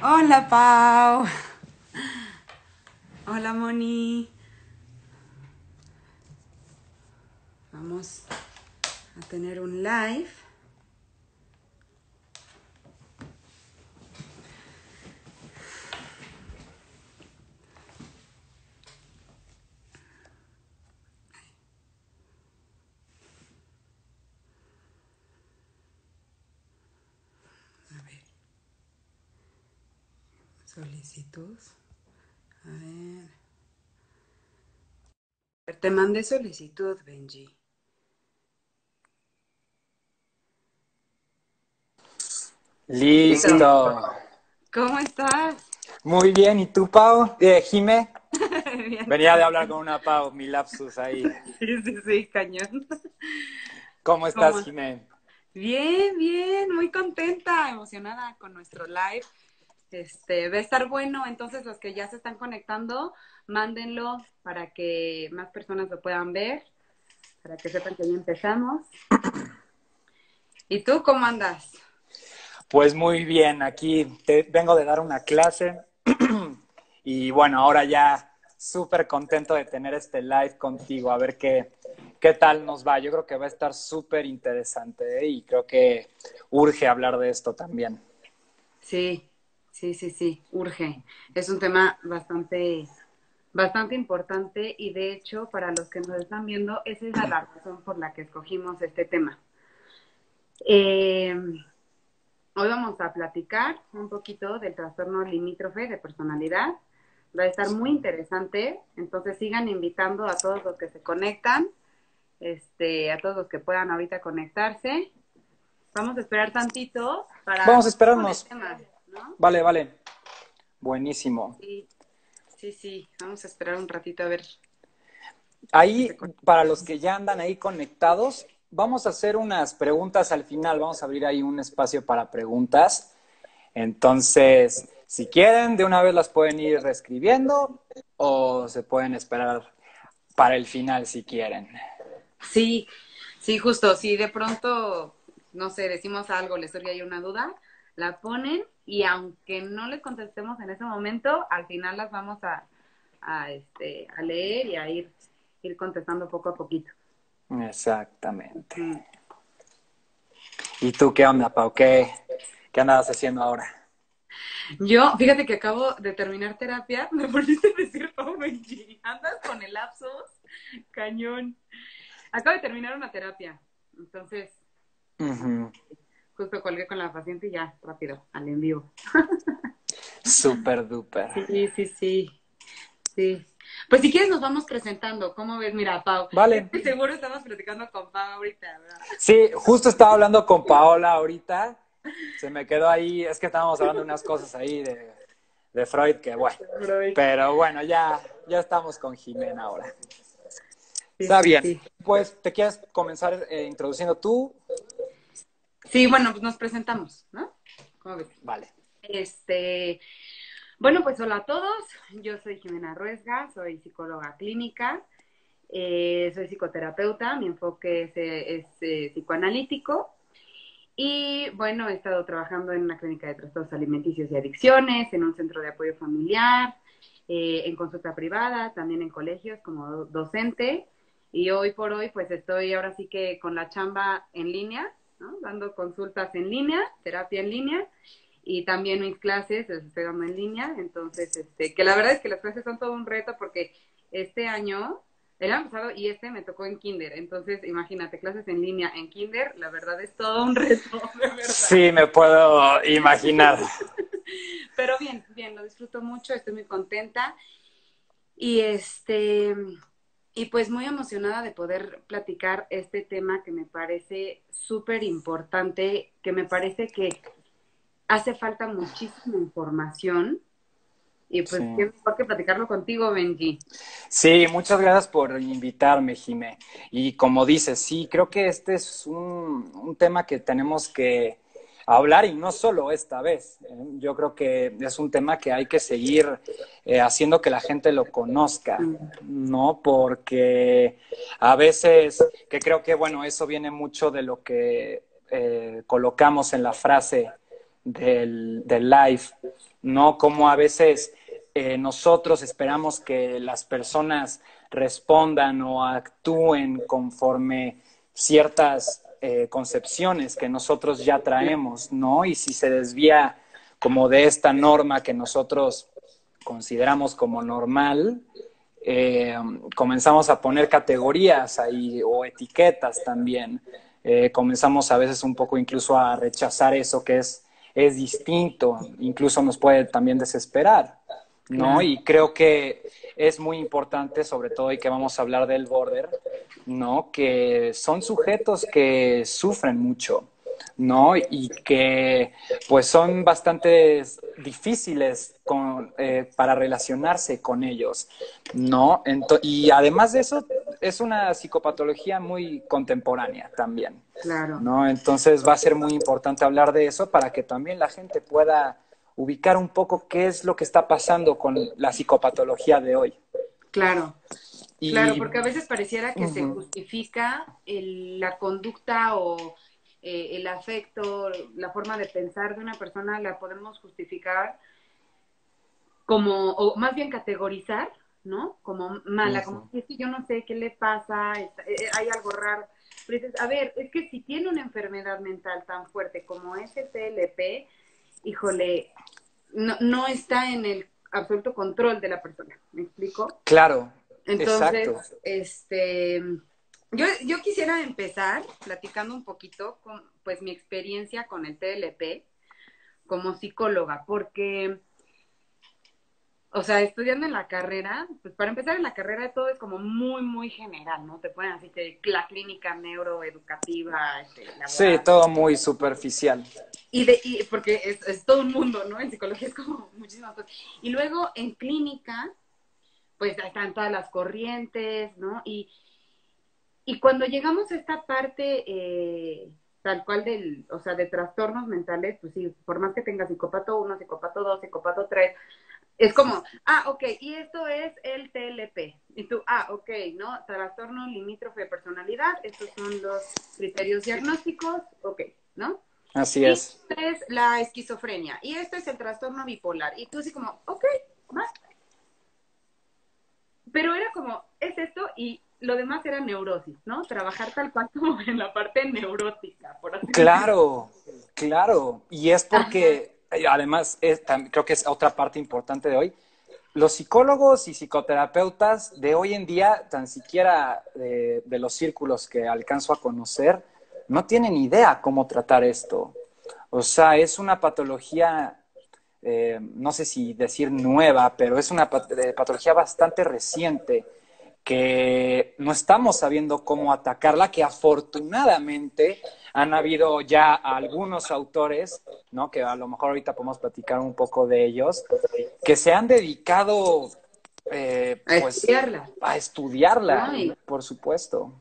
Hola, Pau. Hola, Moni. Vamos a tener un live. A ver. Solicitud. A ver. Te mandé solicitud, Benji. Listo. Listo. ¿Cómo estás? Muy bien. ¿Y tú, Pau? Jime. Bien, Venía de hablar con una Pau, mi lapsus ahí. sí, cañón. ¿Cómo estás, ¿Cómo? Jime? Bien, bien, muy contenta, emocionada con nuestro live. Va a estar bueno, entonces los que ya se están conectando, mándenlo para que más personas lo puedan ver, para que sepan que ya empezamos. ¿Y tú cómo andas? Pues muy bien. Aquí te vengo de dar una clase. Y bueno, ahora ya súper contento de tener este live contigo. A ver qué tal nos va. Yo creo que va a estar súper interesante, ¿eh? Y creo que urge hablar de esto también. Sí, sí, urge. Es un tema bastante importante y de hecho, para los que nos están viendo, esa es la razón por la que escogimos este tema. Eh, Hoy vamos a platicar un poquito del trastorno limítrofe de personalidad. Va a estar muy interesante, entonces sigan invitando a todos los que se conectan, a todos los que puedan ahorita conectarse. Vamos a esperar tantito para Vamos a arrancar con el esperarnos. tema, ¿no? Vale, vale. Buenísimo. Sí, sí, vamos a esperar un ratito a ver que se Ahí, conecte. para los que ya andan ahí conectados, vamos a hacer unas preguntas al final. Vamos a abrir ahí un espacio para preguntas. Entonces, si quieren, de una vez las pueden ir reescribiendo o se pueden esperar para el final si quieren. Sí, sí, justo, si de pronto, no sé, decimos algo, les surge ahí una duda, la ponen y aunque no les contestemos en ese momento, al final las vamos a leer y a ir contestando poco a poquito. Exactamente. Mm. ¿Y tú qué onda, Pau? ¿Qué andabas haciendo ahora? Yo, fíjate que acabo de terminar terapia, me volviste a decir, Pau Benji, andas con el lapsus, cañón. Acabo de terminar una terapia, entonces, Ujú. justo colgué con la paciente y ya, rápido, al en vivo. Súper duper. Sí. Pues si quieres nos vamos presentando. ¿Cómo ves? Mira, Pau, Vale. seguro estamos platicando con Pau ahorita, ¿verdad? Sí, justo estaba hablando con Paola ahorita. Se me quedó ahí, es que estábamos hablando de unas cosas ahí de Freud que bueno. Freud. Pero bueno, ya estamos con Jimena ahora. Sí, Está sí, bien. sí. Pues, ¿te quieres comenzar introduciendo tú? Sí, bueno, pues nos presentamos, ¿no? ¿Cómo ves? Vale. Este, bueno, pues hola a todos. Yo soy Jimena Ruesga, soy psicóloga clínica, soy psicoterapeuta, mi enfoque es psicoanalítico. Y bueno, he estado trabajando en una clínica de trastornos alimenticios y adicciones, en un centro de apoyo familiar, en consulta privada, también en colegios como docente. Y hoy por hoy, pues estoy ahora sí que con la chamba en línea, ¿no? Dando consultas en línea, terapia en línea, y también mis clases las estoy dando en línea. Entonces, que la verdad es que las clases son todo un reto porque este año el año pasado y me tocó en kinder, entonces imagínate, clases en línea en kinder, la verdad es todo un reto, de verdad. Sí, me puedo imaginar. Pero bien, bien, lo disfruto mucho, estoy muy contenta y y pues muy emocionada de poder platicar este tema que me parece súper importante, que me parece que hace falta muchísima información y Sí. pues qué mejor que platicarlo contigo, Benji. Sí, muchas gracias por invitarme, Jimé. Y como dices, sí, creo que este es un tema que tenemos que hablar y no solo esta vez. Yo creo que es un tema que hay que seguir haciendo que la gente lo conozca, ¿no? Porque a veces, que creo que, bueno, eso viene mucho de lo que colocamos en la frase del live, ¿no? Como a veces nosotros esperamos que las personas respondan o actúen conforme ciertas concepciones que nosotros ya traemos, ¿no? Y si se desvía como de esta norma que nosotros consideramos como normal, comenzamos a poner categorías ahí o etiquetas también. Comenzamos a veces un poco incluso a rechazar eso que es distinto, incluso nos puede también desesperar, ¿no? Claro. Y creo que es muy importante, sobre todo, y que vamos a hablar del border, ¿no? Que son sujetos que sufren mucho, ¿no? Y que pues son bastante difíciles para relacionarse con ellos, ¿no? Y además de eso, es una psicopatología muy contemporánea también, Claro, ¿no? Entonces va a ser muy importante hablar de eso para que también la gente pueda ubicar un poco qué es lo que está pasando con la psicopatología de hoy. claro. Claro, Y porque a veces pareciera que se justifica la conducta o el afecto, la forma de pensar de una persona, la podemos justificar como, o más bien categorizar, ¿no? Como mala, como si es que yo no sé qué le pasa, hay algo raro. Pero dices, a ver, es que si tiene una enfermedad mental tan fuerte como es el TLP, híjole, no está en el absoluto control de la persona, ¿me explico? claro, Entonces, exacto. yo quisiera empezar platicando un poquito con, pues, mi experiencia con el TLP como psicóloga, porque, o sea, estudiando en la carrera, pues para empezar en la carrera todo es como muy, muy general, ¿no? Te ponen así que la clínica neuroeducativa, Sí, laboral, todo muy superficial. y porque es todo un mundo, ¿no? En psicología es como muchísimas cosas. Y luego en clínica, pues están todas las corrientes, ¿no? Y cuando llegamos a esta parte tal cual o sea, de trastornos mentales, pues sí, por más que tenga psicópato 1, psicópato 2, psicópato 3, es como, ok, y esto es el TLP. Y tú, ok, ¿no? Trastorno limítrofe de personalidad, estos son los criterios diagnósticos, ok, ¿no? Así Y es. esta es la esquizofrenia, y este es el trastorno bipolar. Y tú así como, ok, va. Pero era como, es esto y lo demás era neurosis, ¿no? Trabajar tal cual como en la parte neurótica, por así decirlo. Claro, claro. Y es Ajá, porque, además, creo que es otra parte importante de hoy. Los psicólogos y psicoterapeutas de hoy en día, tan siquiera de los círculos que alcanzo a conocer, no tienen idea cómo tratar esto. O sea, es una patología, no sé si decir nueva, pero es una patología bastante reciente que no estamos sabiendo cómo atacarla, que afortunadamente han habido ya algunos autores, ¿no? Que a lo mejor ahorita podemos platicar un poco de ellos, que se han dedicado, a pues, estudiarla, a estudiarla, ¿no? por supuesto.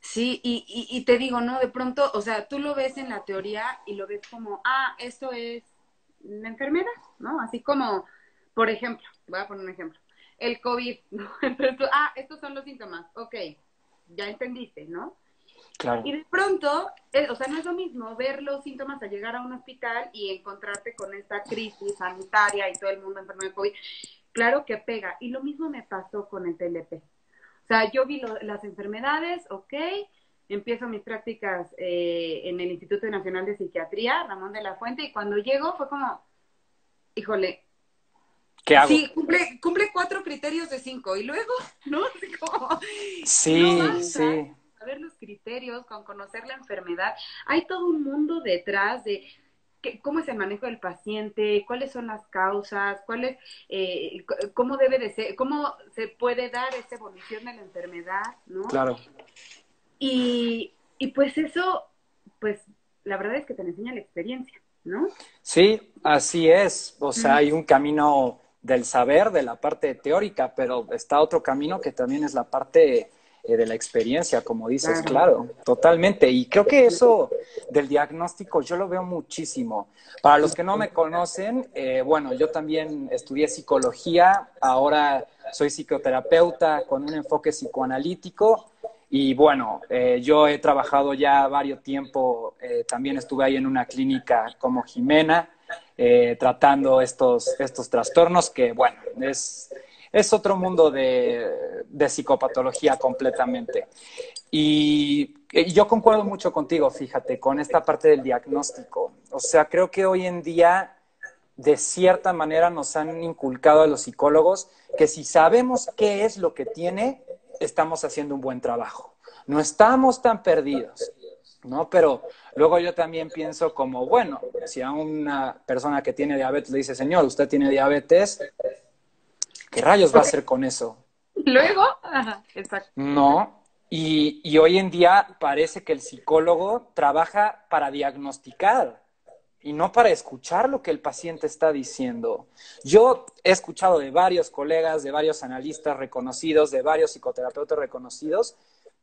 Sí, y te digo, ¿no? De pronto, o sea, tú lo ves en la teoría y lo ves como, esto es la enfermedad, ¿no? Así como, por ejemplo, voy a poner un ejemplo, el COVID, ¿no? Entonces tú, estos son los síntomas, ok, ya entendiste, ¿no? Claro, Y de pronto, o sea, no es lo mismo ver los síntomas al llegar a un hospital y encontrarte con esta crisis sanitaria y todo el mundo enfermo de COVID. Claro que pega. Y lo mismo me pasó con el TLP. O sea, yo vi las enfermedades, ok, empiezo mis prácticas en el Instituto Nacional de Psiquiatría, Ramón de la Fuente, y cuando llego fue como, híjole, ¿qué hago? sí, cumple 4 criterios de 5, y luego, ¿no? Así como, no Sí, basta sí, saber los criterios, con conocer la enfermedad. Hay todo un mundo detrás de cómo es el manejo del paciente, cuáles son las causas, cómo debe de ser, cómo se puede dar esa evolución de la enfermedad, ¿no? claro. Y pues eso, pues la verdad es que te enseña la experiencia, ¿no? Sí, así es. O sea, Mm, hay un camino del saber, de la parte teórica, pero está otro camino que también es la parte de la experiencia, como dices, claro. claro, totalmente. Y creo que eso del diagnóstico yo lo veo muchísimo. Para los que no me conocen, bueno, yo también estudié psicología, ahora soy psicoterapeuta con un enfoque psicoanalítico. Y bueno, yo he trabajado ya varios tiempo, también estuve ahí en una clínica como Jimena, tratando estos trastornos que, bueno, es otro mundo de psicopatología completamente. Y yo concuerdo mucho contigo, fíjate, con esta parte del diagnóstico. O sea, creo que hoy en día, de cierta manera, nos han inculcado a los psicólogos que si sabemos qué es lo que tiene, estamos haciendo un buen trabajo. No estamos tan perdidos, ¿no? Pero luego yo también pienso como, bueno, si a una persona que tiene diabetes le dice, señor, usted tiene diabetes, ¿qué rayos va a Ok, hacer con eso? luego, ajá, exacto. No. Y hoy en día parece que el psicólogo trabaja para diagnosticar y no para escuchar lo que el paciente está diciendo. Yo he escuchado de varios colegas, de varios analistas reconocidos, de varios psicoterapeutas reconocidos,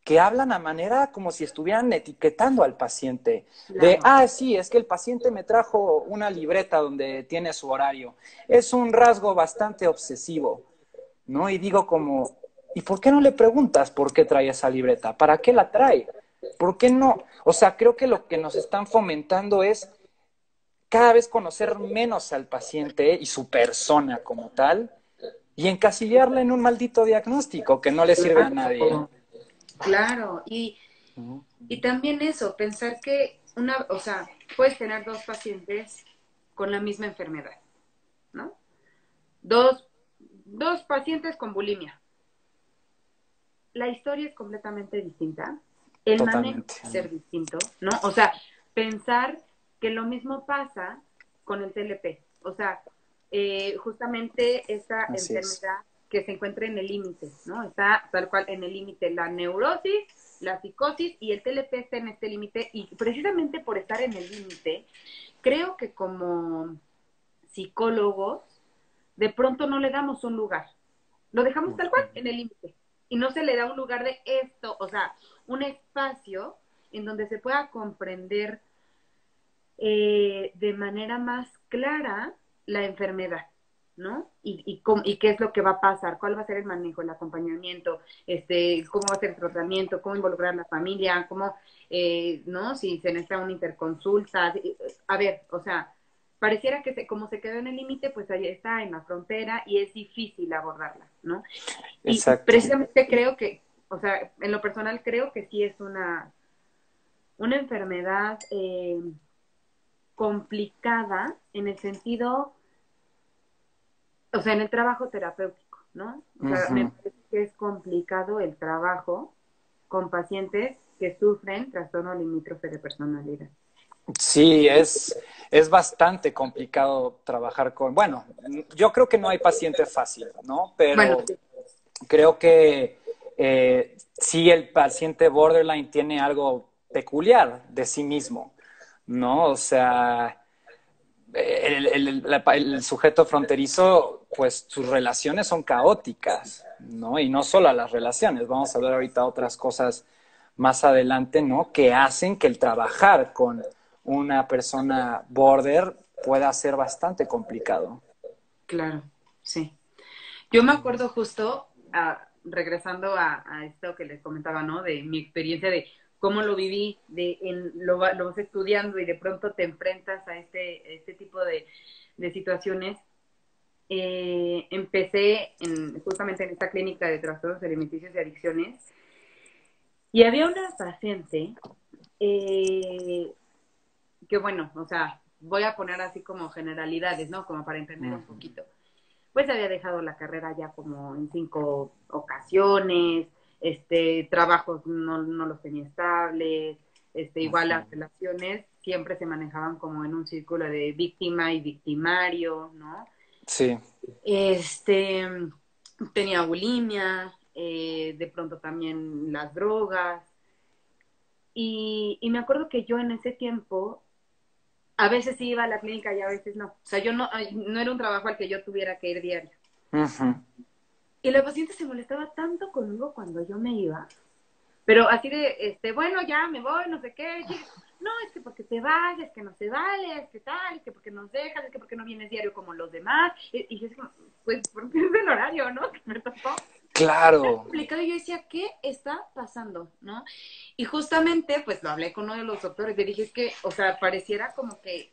que hablan a manera como si estuvieran etiquetando al paciente. De, Claro. sí, es que el paciente me trajo una libreta donde tiene su horario. Es un rasgo bastante obsesivo, ¿no? Y digo como, ¿y por qué no le preguntas por qué trae esa libreta? ¿Para qué la trae? ¿Por qué no? O sea, creo que lo que nos están fomentando es cada vez conocer menos al paciente y su persona como tal y encasillarla en un maldito diagnóstico que no le sirve a nadie. Claro, claro. Y también eso, pensar que o sea, puedes tener dos pacientes con la misma enfermedad, ¿no? Dos pacientes con bulimia. La historia es completamente distinta, el manejo Totalmente. va a ser distinto, ¿no? O sea, pensar que lo mismo pasa con el TLP. O sea, justamente esta Así es. enfermedad que se encuentra en el límite, ¿no? Está tal cual en el límite la neurosis, la psicosis y el TLP está en este límite y precisamente por estar en el límite, creo que como psicólogos de pronto no le damos un lugar. Lo dejamos tal cual en el límite. Y no se le da un lugar de esto, o sea, un espacio en donde se pueda comprender de manera más clara la enfermedad, ¿no? Y qué es lo que va a pasar, cuál va a ser el manejo, el acompañamiento, cómo va a ser el tratamiento, cómo involucrar a la familia, cómo, ¿no? Si se necesita una interconsulta. A ver, o sea, pareciera que como se quedó en el límite, pues ahí está, en la frontera, y es difícil abordarla, ¿no? Y Exacto. precisamente creo que, o sea, en lo personal creo que sí es una enfermedad complicada en el sentido, o sea, en el trabajo terapéutico, ¿no? O sea, me Ujú. parece que es complicado el trabajo con pacientes que sufren trastorno limítrofe de personalidad. Sí, es bastante complicado trabajar con, bueno, yo creo que no hay paciente fácil, ¿no? Bueno, Pero sí, creo que sí el paciente borderline tiene algo peculiar de sí mismo, ¿no? O sea, el sujeto fronterizo, pues sus relaciones son caóticas, ¿no? Y no solo las relaciones, vamos a ver ahorita otras cosas más adelante, ¿no? Que hacen que el trabajar con una persona border pueda ser bastante complicado. claro, sí. Yo me acuerdo justo, regresando a esto que les comentaba, ¿no? De mi experiencia de cómo lo viví, lo vas estudiando y de pronto te enfrentas a este tipo de situaciones. Empecé justamente en esta clínica de trastornos alimenticios y adicciones y había una paciente eh, que, bueno, o sea, voy a poner así como generalidades, ¿no? Como para entender un Ujú. poquito. Pues había dejado la carrera ya como en 5 ocasiones, trabajos no los tenía estables, igual Ujú. las relaciones siempre se manejaban como en un círculo de víctima y victimario, ¿no? Sí, Este, tenía bulimia, de pronto también las drogas, y me acuerdo que yo en ese tiempo, a veces sí iba a la clínica y a veces no. O sea, yo no era un trabajo al que yo tuviera que ir diario. ujú. Y la paciente se molestaba tanto conmigo cuando yo me iba, pero así de, bueno, ya me voy, no sé qué. No, es que porque te vayas, es que no se vale, es que tal, es que porque nos dejas, es que porque no vienes diario como los demás. Y yo es como, pues, porque es el horario, ¿no? Que me tocó. Era Claro. complicado y yo decía, ¿qué está pasando? ¿No? Y justamente, pues lo hablé con uno de los doctores, le dije, es que, o sea, pareciera como que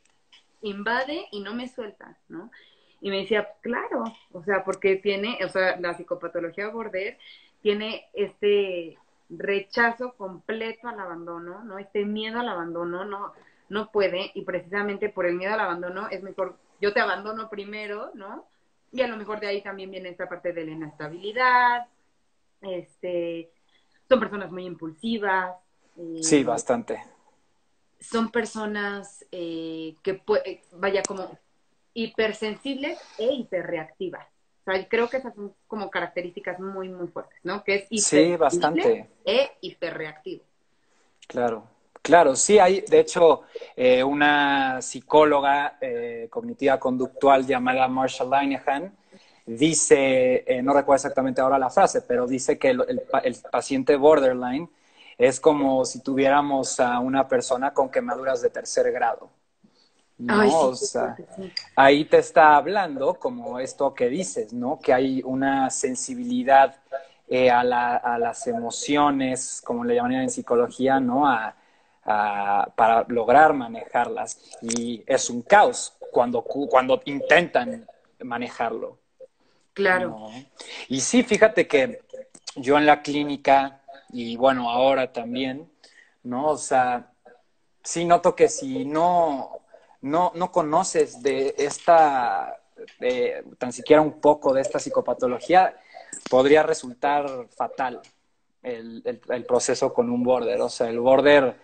invade y no me suelta, ¿no? Y me decía, claro, o sea, porque tiene, o sea, la psicopatología border tiene este rechazo completo al abandono, ¿no? Este miedo al abandono, no puede, y precisamente por el miedo al abandono es mejor, yo te abandono primero, ¿no? Y a lo mejor de ahí también viene esta parte de la inestabilidad, este, son personas muy impulsivas, Sí, eh, bastante. son personas vaya, como hipersensibles e hiperreactivas. O sea, creo que esas son como características muy, muy fuertes, ¿no? Que es Sí, hipersensible bastante. e hiperreactivo. Claro, claro, sí hay, de hecho, una psicóloga cognitiva conductual llamada Marsha Linehan dice, no recuerdo exactamente ahora la frase, pero dice que el paciente borderline es como si tuviéramos a una persona con quemaduras de tercer grado, Ay, ¿no? sí, O qué sea, fuerte, sí. ahí te está hablando como esto que dices, ¿no? Que hay una sensibilidad a las emociones, como le llamarían en psicología, ¿no? Para lograr manejarlas. Y es un caos cuando intentan manejarlo, Claro. ¿no? Y sí, fíjate que yo en la clínica, y bueno, ahora también, ¿no? O sea, sí noto que si no conoces de esta, tan siquiera un poco de esta psicopatología, podría resultar fatal el proceso con un border. O sea, el border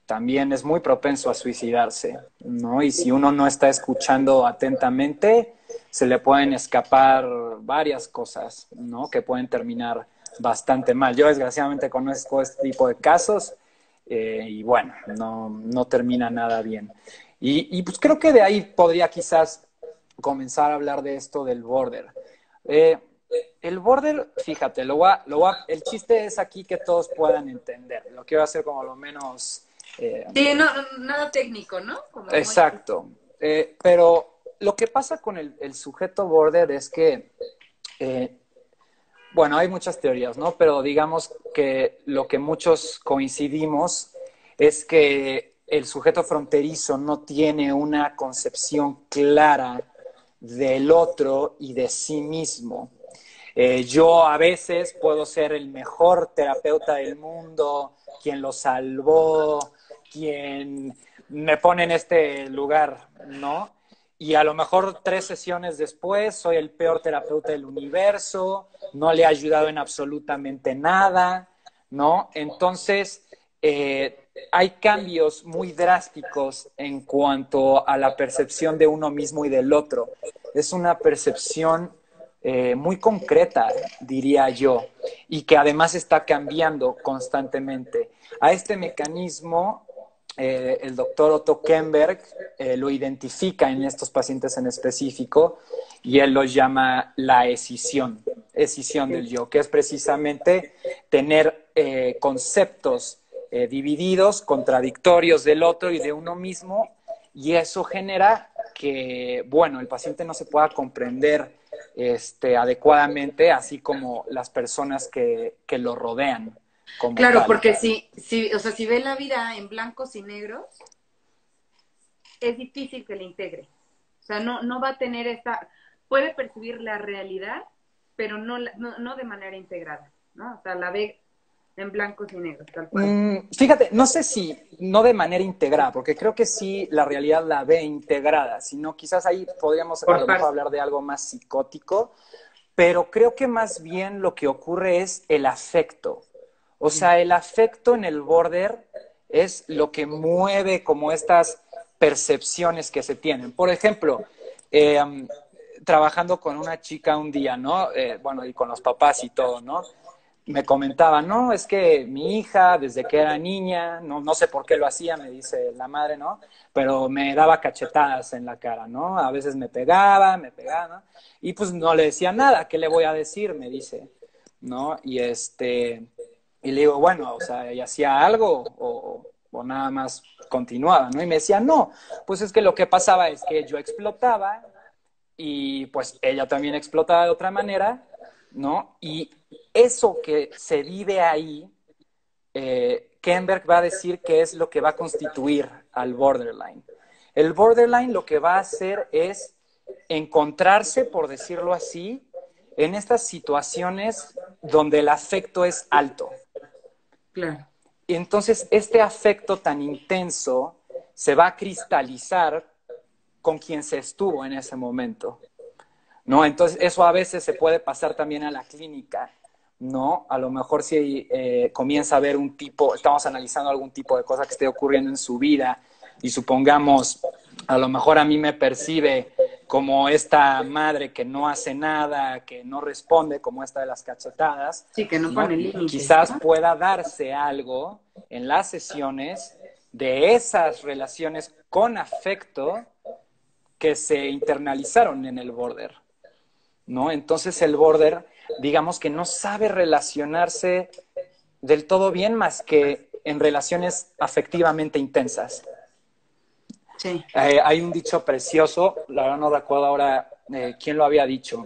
también es muy propenso a suicidarse, ¿no? Y si uno no está escuchando atentamente, se le pueden escapar varias cosas, ¿no? Que pueden terminar bastante mal. Yo desgraciadamente conozco este tipo de casos y bueno, no termina nada bien. Y pues creo que de ahí podría quizás comenzar a hablar de esto del border. Eh, el border, fíjate, el chiste es aquí que todos puedan entender. Lo quiero hacer como lo menos eh, Sí, nada técnico, ¿no? Como muy... exacto. Pero lo que pasa con el sujeto border es que eh, bueno, hay muchas teorías, ¿no? Pero digamos que lo que muchos coincidimos es que el sujeto fronterizo no tiene una concepción clara del otro y de sí mismo. Yo a veces puedo ser el mejor terapeuta del mundo, quien lo salvó, quien me pone en este lugar, ¿no? Y a lo mejor 3 sesiones después soy el peor terapeuta del universo, no le he ayudado en absolutamente nada, ¿no? Entonces, hay cambios muy drásticos en cuanto a la percepción de uno mismo y del otro. Es una percepción muy concreta, diría yo, y que además está cambiando constantemente. A este mecanismo, el doctor Otto Kemberg lo identifica en estos pacientes en específico y él lo llama la escisión del yo, que es precisamente tener conceptos divididos, contradictorios del otro y de uno mismo, y eso genera que, bueno, el paciente no se pueda comprender adecuadamente, así como las personas que lo rodean como Claro, tal. porque o sea, si ve la vida en blancos y negros, es difícil que le integre. O sea, no va a tener esta, puede percibir la realidad, pero no de manera integrada, ¿no? O sea, la ve en blancos y negros, tal cual. Fíjate, no sé si no de manera integrada, porque creo que sí la realidad la ve integrada, sino quizás ahí podríamos a Por lo mejor parte. hablar de algo más psicótico, pero creo que más bien lo que ocurre es el afecto. O sea, el afecto en el border es lo que mueve como estas percepciones que se tienen. Por ejemplo, eh, trabajando con una chica un día, ¿no? Bueno, y con los papás y todo, ¿no? Me comentaba, no, es que mi hija desde que era niña, no sé por qué lo hacía, me dice la madre, ¿no? Pero me daba cachetadas en la cara, ¿no? A veces me pegaba, ¿no? Y pues no le decía nada, ¿qué le voy a decir? Me dice, ¿no? Y le digo, bueno, o sea, ¿y hacía algo o nada más continuaba, ¿no? Y me decía, no, pues es que lo que pasaba es que yo explotaba y pues ella también explotaba de otra manera, ¿no? Y eso que se vive ahí, Kemberg va a decir que es lo que va a constituir al borderline. El borderline lo que va a hacer es encontrarse, por decirlo así, en estas situaciones donde el afecto es alto. Claro. Y entonces este afecto tan intenso se va a cristalizar con quien se estuvo en ese momento, ¿no? Entonces eso a veces se puede pasar también a la clínica, ¿no? A lo mejor si comienza a ver un tipo, estamos analizando algún tipo de cosa que esté ocurriendo en su vida y supongamos, a lo mejor a mí me percibe como esta madre que no hace nada, que no responde, como esta de las cachetadas, Sí, que no ¿no? pone Y límites, quizás ¿no? pueda darse algo en las sesiones de esas relaciones con afecto que se internalizaron en el border, ¿no? Entonces el border, digamos que no sabe relacionarse del todo bien más que en relaciones afectivamente intensas. Sí. Hay un dicho precioso, la verdad no recuerdo ahora quién lo había dicho,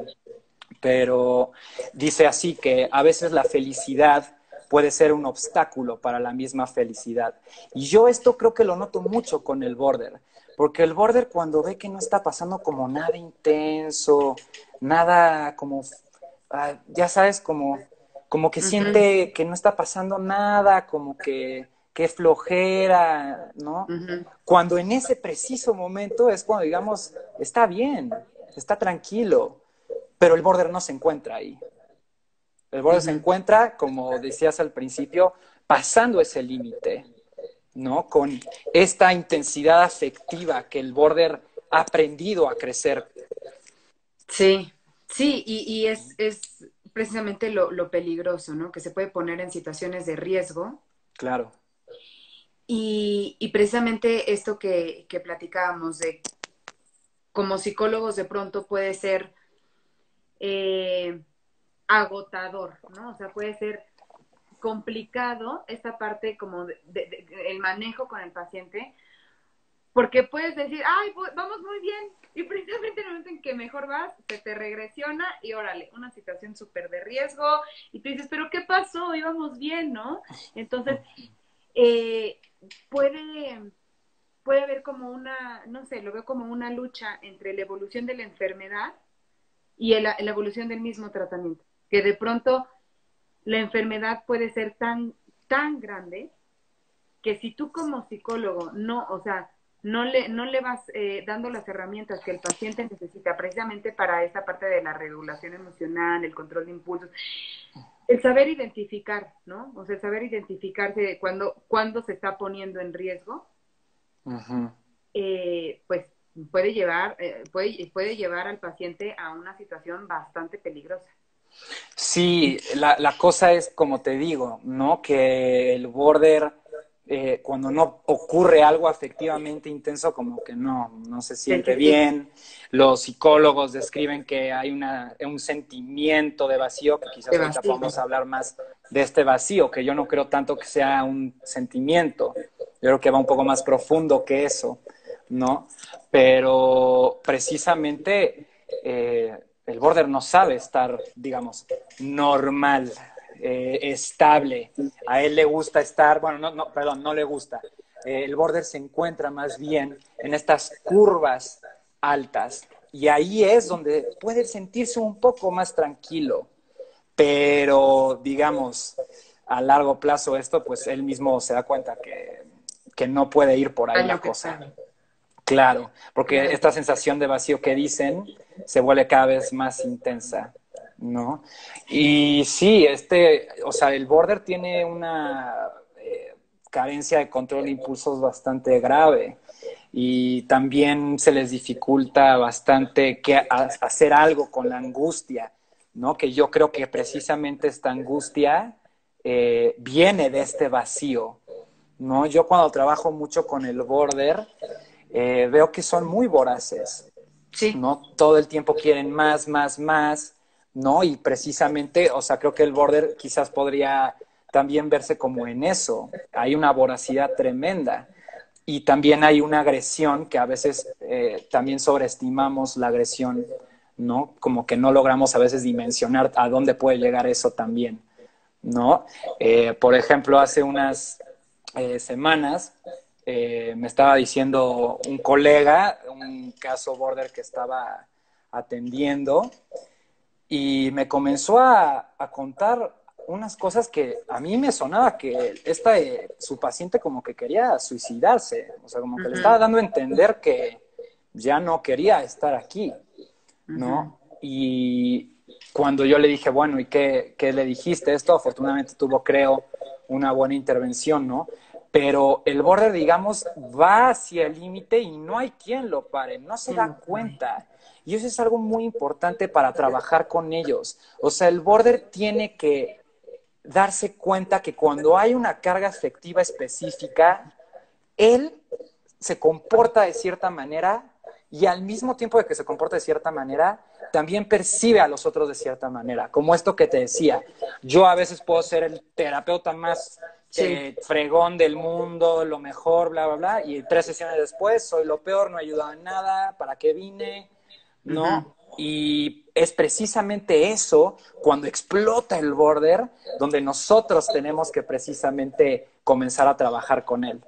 pero dice así que a veces la felicidad puede ser un obstáculo para la misma felicidad. Y yo esto creo que lo noto mucho con el border, porque el border cuando ve que no está pasando como nada intenso, nada como, ya sabes, como que Ujú, siente que no está pasando nada, como que flojera, ¿no? ujú, Cuando en ese preciso momento es cuando digamos, está bien, está tranquilo, pero el border no se encuentra ahí. El border se ujú. encuentra, como decías al principio, pasando ese límite, ¿no? Con esta intensidad afectiva que el border ha aprendido a crecer. Sí, sí, y es precisamente lo peligroso, ¿no? Que se puede poner en situaciones de riesgo. Claro. Y precisamente esto que platicábamos de como psicólogos de pronto puede ser eh, agotador, ¿no? O sea, puede ser complicado esta parte como el manejo con el paciente, porque puedes decir, ay, pues, vamos muy bien, y precisamente en el momento en que mejor vas, se te regresiona y órale, una situación súper de riesgo, y tú dices, pero ¿qué pasó? Íbamos bien, ¿no? Entonces, eh, puede, puede haber como una, no sé, lo veo como una lucha entre la evolución de la enfermedad y la evolución del mismo tratamiento, que de pronto la enfermedad puede ser tan grande que si tú como psicólogo no, o sea, no le vas dando las herramientas que el paciente necesita precisamente para esa parte de la regulación emocional, el control de impulsos, el saber identificar, ¿no? O sea, el saber identificarse cuando se está poniendo en riesgo, Uh-huh. pues puede llevar al paciente a una situación bastante peligrosa. Sí, la cosa es, como te digo, ¿no? Que el border, cuando no ocurre algo afectivamente intenso, como que no se Sí, siente sí, sí, bien. Los psicólogos describen que hay un sentimiento de vacío, que de quizás ahorita vacío. podamos hablar más de este vacío, que yo no creo tanto que sea un sentimiento. Yo creo que va un poco más profundo que eso, ¿no? Pero precisamente el border no sabe estar, digamos, normal, estable. A él le gusta estar, bueno, perdón, no le gusta. El border se encuentra más bien en estas curvas altas y ahí es donde puede sentirse un poco más tranquilo, pero digamos, a largo plazo esto, pues él mismo se da cuenta que no puede ir por ahí la Daño que cosa. está. Claro, porque Claro. esta sensación de vacío que dicen se vuelve cada vez más intensa, ¿no? Y sí, o sea, el border tiene una carencia de control de impulsos bastante grave y también se les dificulta bastante hacer algo con la angustia, ¿no? Que yo creo que precisamente esta angustia viene de este vacío, ¿no? Yo cuando trabajo mucho con el border, veo que son muy voraces, Sí, ¿no? Todo el tiempo quieren más, más, más, ¿no? Y precisamente, o sea, creo que el border quizás podría también verse como en eso. Hay una voracidad tremenda y también hay una agresión que a veces también sobreestimamos la agresión, ¿no? Como que no logramos a veces dimensionar a dónde puede llegar eso también, ¿no? Por ejemplo, hace unas semanas me estaba diciendo un colega, un caso border que estaba atendiendo, y me comenzó a contar unas cosas que a mí me sonaba que su paciente como que quería suicidarse, o sea, como que le estaba Ujú, dando a entender que ya no quería estar aquí, ujú, ¿no? Y cuando yo le dije, bueno, ¿y qué le dijiste? Esto afortunadamente tuvo, creo, una buena intervención, ¿no? Pero el border, digamos, va hacia el límite y no hay quien lo pare, no se ¿quién da lo sabe? cuenta. Y eso es algo muy importante para trabajar con ellos. O sea, el border tiene que darse cuenta que cuando hay una carga afectiva específica, él se comporta de cierta manera y al mismo tiempo de que se comporta de cierta manera, también percibe a los otros de cierta manera. Como esto que te decía, yo a veces puedo ser el terapeuta más Sí. fregón del mundo, lo mejor, bla, bla, bla, y 3 sesiones después soy lo peor, no he ayudado en nada, ¿para qué vine? Ujú. ¿No? Y es precisamente eso, cuando explota el border, donde nosotros tenemos que precisamente comenzar a trabajar con él.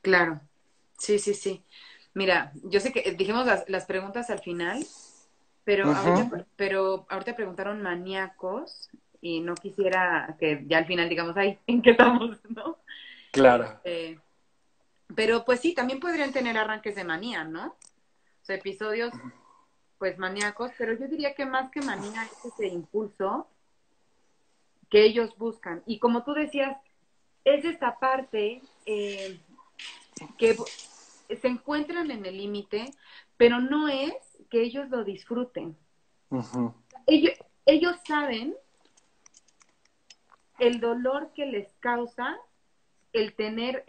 Claro. Sí, sí, sí. Mira, yo sé que dijimos las preguntas al final, Ujú. pero ahorita preguntaron maníacos y no quisiera que ya al final digamos, ay, ¿en qué estamos, no? Claro. Este, pero pues sí, también podrían tener arranques de manía, ¿no? O sea, episodios pues maníacos, pero yo diría que más que manía es ese impulso que ellos buscan. Y como tú decías, es esta parte que se encuentran en el límite, pero no es que ellos lo disfruten. Ujú. Ellos, ellos saben el dolor que les causa el tener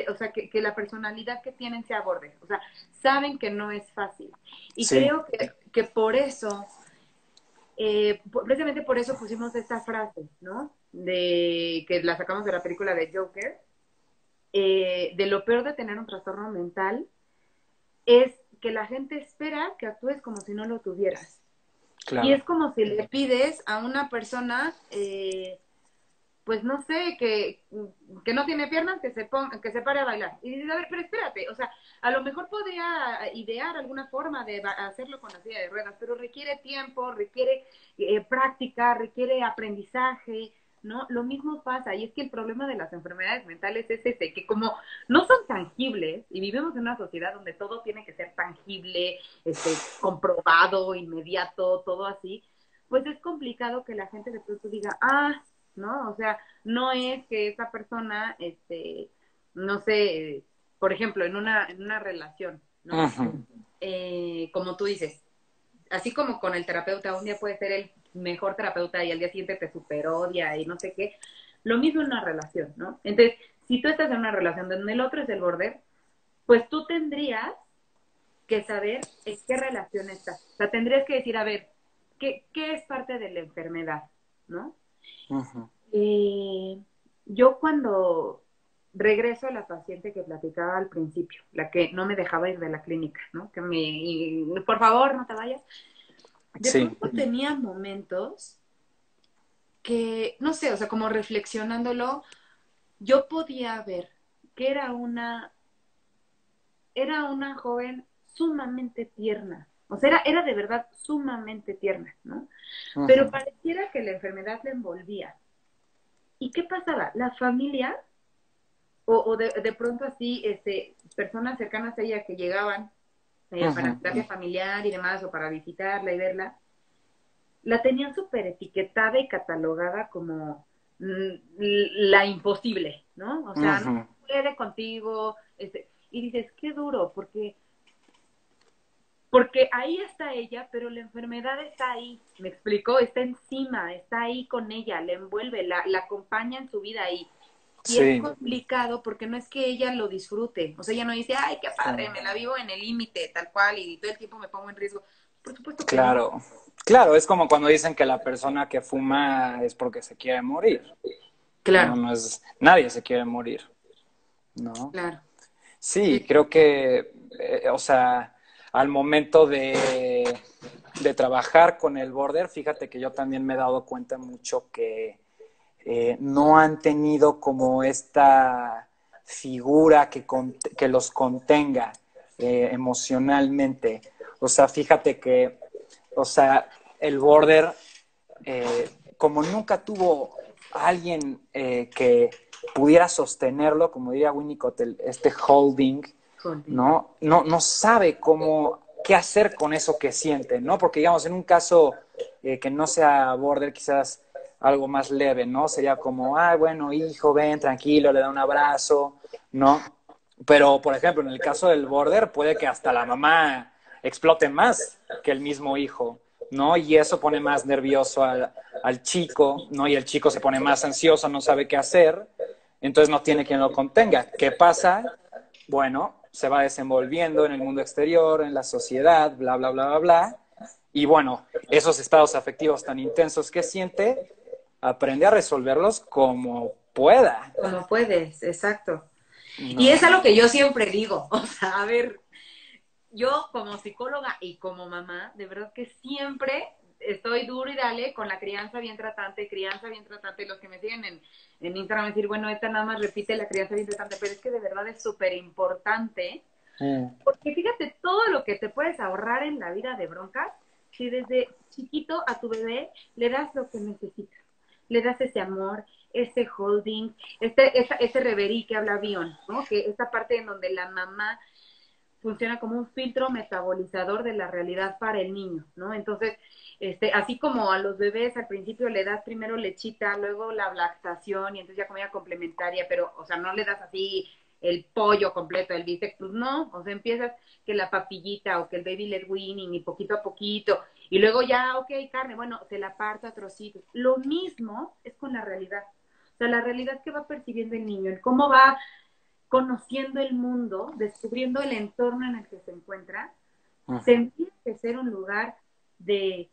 o sea, que la personalidad que tienen se aborde. O sea, saben que no es fácil. Y Sí. creo que por eso, precisamente por eso pusimos esta frase, ¿no? De que la sacamos de la película de Joker, de lo peor de tener un trastorno mental es que la gente espera que actúes como si no lo tuvieras. Y es Claro. como si le pides a una persona, pues no sé, que no tiene piernas, que se pare a bailar. Y dices, a ver, pero espérate, o sea, a lo mejor podría idear alguna forma de hacerlo con la silla de ruedas, pero requiere tiempo, requiere práctica, requiere aprendizaje, ¿no? Lo mismo pasa, y es que el problema de las enfermedades mentales es ese, que como no son tangibles, y vivimos en una sociedad donde todo tiene que ser tangible, comprobado, inmediato, todo así, pues es complicado que la gente de pronto diga, ah, ¿no? O sea, no es que esa persona, no sé, por ejemplo, en una relación, ¿no? Ujú. Como tú dices, así como con el terapeuta, un día puede ser el mejor terapeuta y al día siguiente te superodia y no sé qué, lo mismo en una relación, ¿no? Entonces, si tú estás en una relación donde el otro es el border, pues tú tendrías que saber en qué relación estás. O sea, tendrías que decir, a ver, ¿qué es parte de la enfermedad? ¿No? Ujú. Eh, yo cuando regreso a la paciente que platicaba al principio, la que no me dejaba ir de la clínica, ¿no? Por favor, no te vayas. De Sí. pronto tenía momentos que, no sé, o sea, como reflexionándolo, yo podía ver que era una joven sumamente tierna. O sea, era de verdad sumamente tierna, ¿no? Pero Ujú. pareciera que la enfermedad la envolvía. ¿Y qué pasaba? La familia de pronto así, personas cercanas a ella que llegaban para Ujú. terapia familiar y demás, o para visitarla y verla, la tenían súper etiquetada y catalogada como la imposible, ¿no? O sea, no Ujú. puede contigo, y dices, qué duro, porque ahí está ella, pero la enfermedad está ahí, me explicó, está encima, está ahí con ella, la envuelve, la acompaña en su vida ahí. Y es Sí. complicado porque no es que ella lo disfrute. O sea, ella no dice, ay, qué Sí. padre, me la vivo en el límite, tal cual, y todo el tiempo me pongo en riesgo. Por supuesto que no. Claro. Claro, es como cuando dicen que la persona que fuma es porque se quiere morir. No, Claro, no es, nadie se quiere morir, ¿no? claro. Sí, Sí. creo que, o sea, al momento de trabajar con el border, fíjate que yo también me he dado cuenta mucho que no han tenido como esta figura que los contenga emocionalmente. O sea, fíjate que, o sea, el border, como nunca tuvo a alguien que pudiera sostenerlo, como diría Winnicott, este holding, no sabe qué hacer con eso que siente, ¿no? Porque, digamos, en un caso que no sea border, quizás algo más leve, ¿no? Sería como, bueno, hijo, ven, tranquilo, le da un abrazo, ¿no? Pero, por ejemplo, en el caso del border, puede que hasta la mamá explote más que el mismo hijo, ¿no? Y eso pone más nervioso al chico, ¿no? Y el chico se pone más ansioso, no sabe qué hacer, entonces no tiene quien lo contenga. ¿Qué pasa? Bueno, se va desenvolviendo en el mundo exterior, en la sociedad, bla, bla, bla, bla, bla. Y bueno, esos estados afectivos tan intensos que siente, aprende a resolverlos como pueda. Como puedes, exacto. No. Y es algo que yo siempre digo, o sea, a ver, yo como psicóloga y como mamá, de verdad que siempre estoy duro y dale con la crianza bien tratante, los que me siguen en Instagram decir, bueno, esta nada más repite la crianza bien tratante, pero es que de verdad es súper importante, porque fíjate todo lo que te puedes ahorrar en la vida de broncas, si desde chiquito a tu bebé le das lo que necesita, le das ese amor, ese holding, ese reverie que habla Bion, ¿no? Que esta parte en donde la mamá funciona como un filtro metabolizador de la realidad para el niño, ¿no? Entonces, así como a los bebés al principio le das primero lechita, luego la lactación y entonces ya comida complementaria, pero, o sea, no le das así el pollo completo, el bistec, pues no, o sea, empiezas que la papillita o que el baby led weaning y poquito a poquito, y luego ya, ok, carne, bueno, se la parto a trocitos. Lo mismo es con la realidad. O sea, la realidad que va percibiendo el niño, el cómo va conociendo el mundo, descubriendo el entorno en el que se encuentra, sentir que ser un lugar de,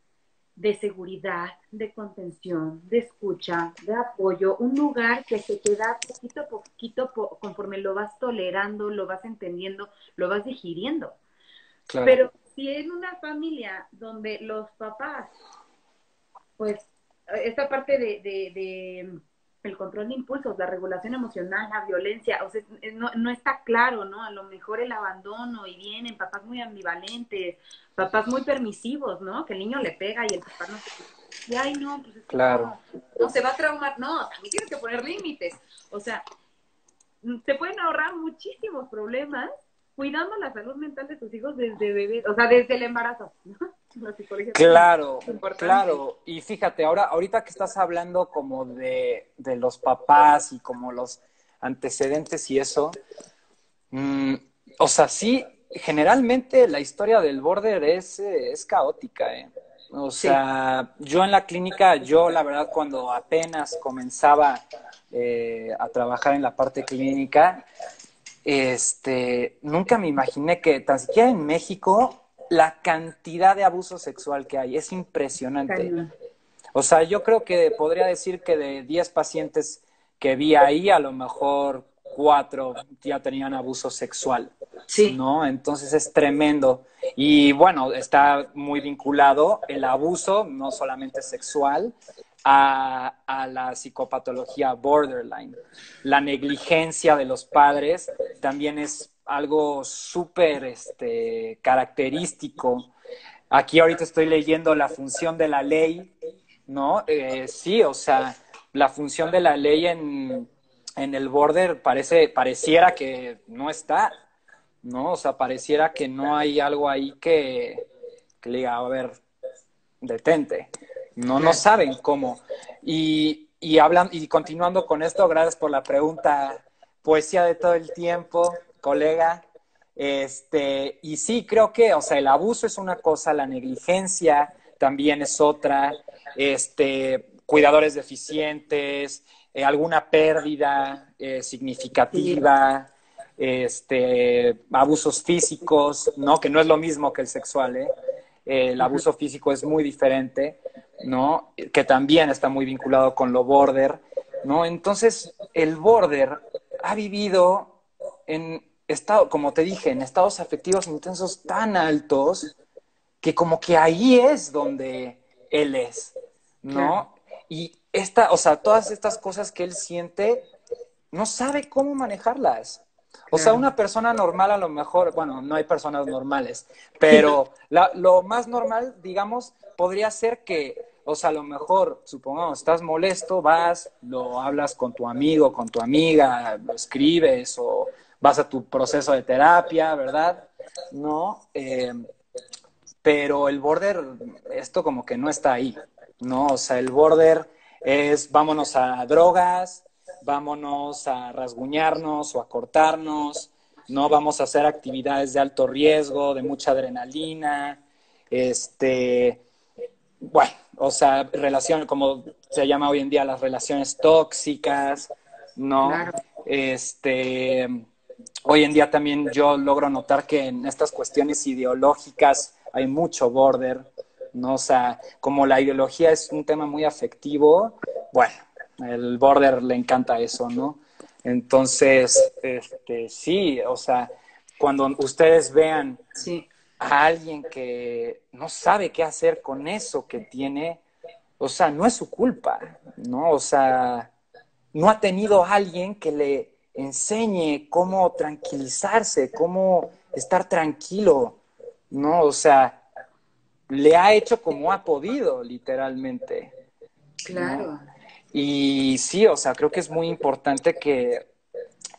de seguridad, de contención, de escucha, de apoyo, un lugar que se te da poquito a poquito conforme lo vas tolerando, lo vas entendiendo, lo vas digiriendo. Claro. Pero si en una familia donde los papás, pues, esta parte de el control de impulsos, la regulación emocional, la violencia, o sea, no está claro, ¿no? A lo mejor el abandono y vienen papás muy ambivalentes, papás muy permisivos, ¿no? Que el niño le pega y el papá no se... Y ay, no, pues es que claro. no se va a traumar, no, también tienes que poner límites, o sea, se pueden ahorrar muchísimos problemas cuidando la salud mental de tus hijos desde bebés, o sea, desde el embarazo, ¿no? Claro, claro. Y fíjate, ahorita que estás hablando como de los papás y como los antecedentes y eso, o sea, sí, generalmente la historia del border es caótica, ¿eh? O sea, yo en la clínica, la verdad, cuando apenas comenzaba a trabajar en la parte clínica, nunca me imaginé que tan siquiera en México la cantidad de abuso sexual que hay es impresionante. O sea, yo creo que podría decir que de 10 pacientes que vi ahí, a lo mejor 4 ya tenían abuso sexual, ¿no? Entonces es tremendo. Y bueno, está muy vinculado el abuso, no solamente sexual, a la psicopatología borderline. La negligencia de los padres también es algo súper característico. Aquí ahorita estoy leyendo la función de la ley, ¿no? Sí, o sea, la función de la ley en el border pareciera que no está, ¿no? O sea, pareciera que no hay algo ahí que le diga, a ver, detente. No saben cómo. Y continuando con esto, gracias por la pregunta, poesía de todo el tiempo, colega. Y sí, creo que, o sea, el abuso es una cosa, la negligencia también es otra, cuidadores deficientes, alguna pérdida significativa, abusos físicos, ¿no? Que no es lo mismo que el sexual, ¿eh? El abuso físico es muy diferente, ¿no? Que también está muy vinculado con lo border, ¿no? Entonces, el border ha vivido como te dije, en estados afectivos intensos tan altos que como que ahí es donde él es, ¿no? Y o sea, todas estas cosas que él siente no sabe cómo manejarlas. O sea, Claro. una persona normal a lo mejor, bueno, no hay personas normales, pero lo más normal, digamos, podría ser que, o sea, a lo mejor, supongamos, estás molesto, vas, lo hablas con tu amigo, con tu amiga, lo escribes o vas a tu proceso de terapia, ¿verdad? No, pero el border, esto como que no está ahí, ¿no? O sea, el border es vámonos a drogas, vámonos a rasguñarnos o a cortarnos, ¿no? Vamos a hacer actividades de alto riesgo, de mucha adrenalina, bueno, o sea, relación, como se llama hoy en día, las relaciones tóxicas, ¿no? Claro. Este, hoy en día también yo logro notar que en estas cuestiones ideológicas hay mucho border, ¿no? O sea, como la ideología es un tema muy afectivo, bueno, el border le encanta eso, ¿no? Entonces, sí, o sea, cuando ustedes vean Sí, a alguien que no sabe qué hacer con eso que tiene, o sea, no es su culpa, ¿no? O sea, no ha tenido a alguien que le enseñe cómo tranquilizarse, cómo estar tranquilo, ¿no? O sea, le ha hecho como ha podido, literalmente, ¿no? claro. Y sí, o sea, creo que es muy importante que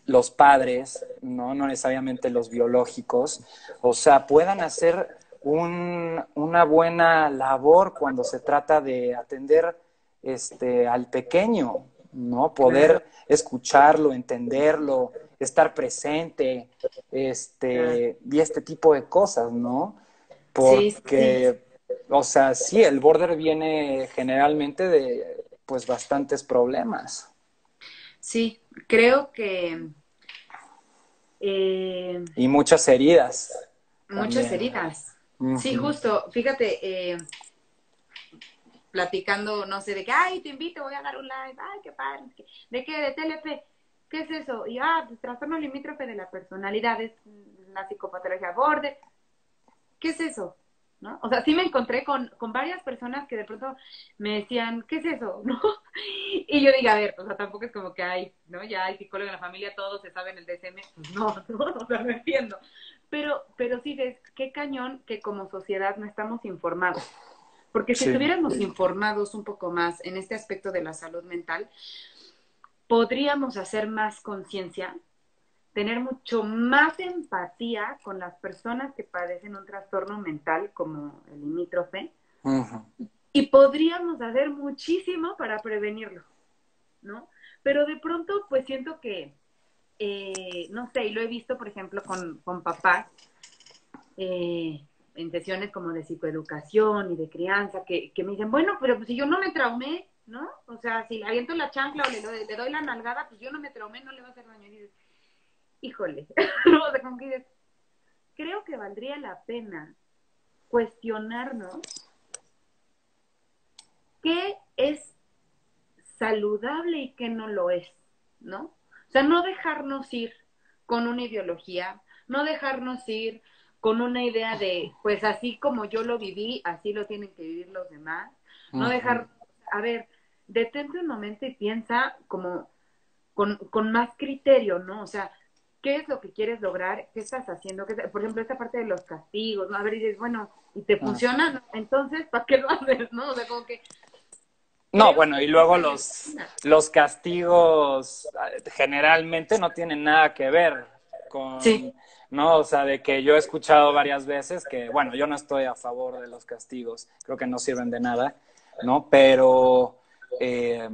los padres, no necesariamente los biológicos, o sea, puedan hacer una buena labor cuando se trata de atender al pequeño, ¿no? Claro, Poder escucharlo, entenderlo, estar presente, claro. y este tipo de cosas, ¿no? Sí, sí, Porque, o sea, sí, el border viene generalmente de, pues, bastantes problemas sí. Creo que eh, y muchas heridas muchas también. heridas. Sí, Ujú. justo. Fíjate, platicando, no sé, de que, ay, te invito, voy a dar un live, ay, qué padre, ¿de qué? De TLP, ¿qué es eso? Y, pues trastorno limítrofe de la personalidad, es la psicopatología border, ¿qué es eso? ¿No? O sea, sí me encontré con varias personas que de pronto me decían, ¿qué es eso? ¿No? Y yo digo, a ver, o sea, tampoco es como que hay, ¿no? Ya hay psicólogo en la familia, todos se saben el DSM, pues no, no, o sea, no entiendo. Pero sí ves, qué cañón que como sociedad no estamos informados. Porque si Sí. estuviéramos informados un poco más en este aspecto de la salud mental, podríamos hacer más conciencia, tener mucho más empatía con las personas que padecen un trastorno mental como el limítrofe Ujú. y podríamos hacer muchísimo para prevenirlo, ¿no? Pero de pronto, pues siento que, no sé, y lo he visto, por ejemplo, con papás, en sesiones como de psicoeducación y de crianza, que me dicen, bueno, pero pues si yo no me traumé, ¿no? O sea, si le aviento la chancla o le doy la nalgada, pues yo no me traumé, no le va a hacer daño. Y dices, híjole, ¿no? O sea, como que dices, creo que valdría la pena cuestionarnos qué es saludable y qué no lo es, ¿no? O sea, no dejarnos ir con una ideología, no dejarnos ir con una idea de, pues así como yo lo viví, así lo tienen que vivir los demás, no Ujú. dejar, a ver, detente un momento y piensa como con más criterio, ¿no? O sea, ¿qué es lo que quieres lograr? ¿Qué estás haciendo? Por ejemplo, esta parte de los castigos, ¿no? A ver, y dices, bueno, ¿y te Ujú. funciona? ¿No? Entonces, ¿para qué lo haces? ¿No? O sea, como que No, creo bueno, que y es luego la medicina. los castigos generalmente no tienen nada que ver Sí, con, ¿no? O sea, de que yo he escuchado varias veces que, bueno, yo no estoy a favor de los castigos, creo que no sirven de nada, ¿no? Pero eh,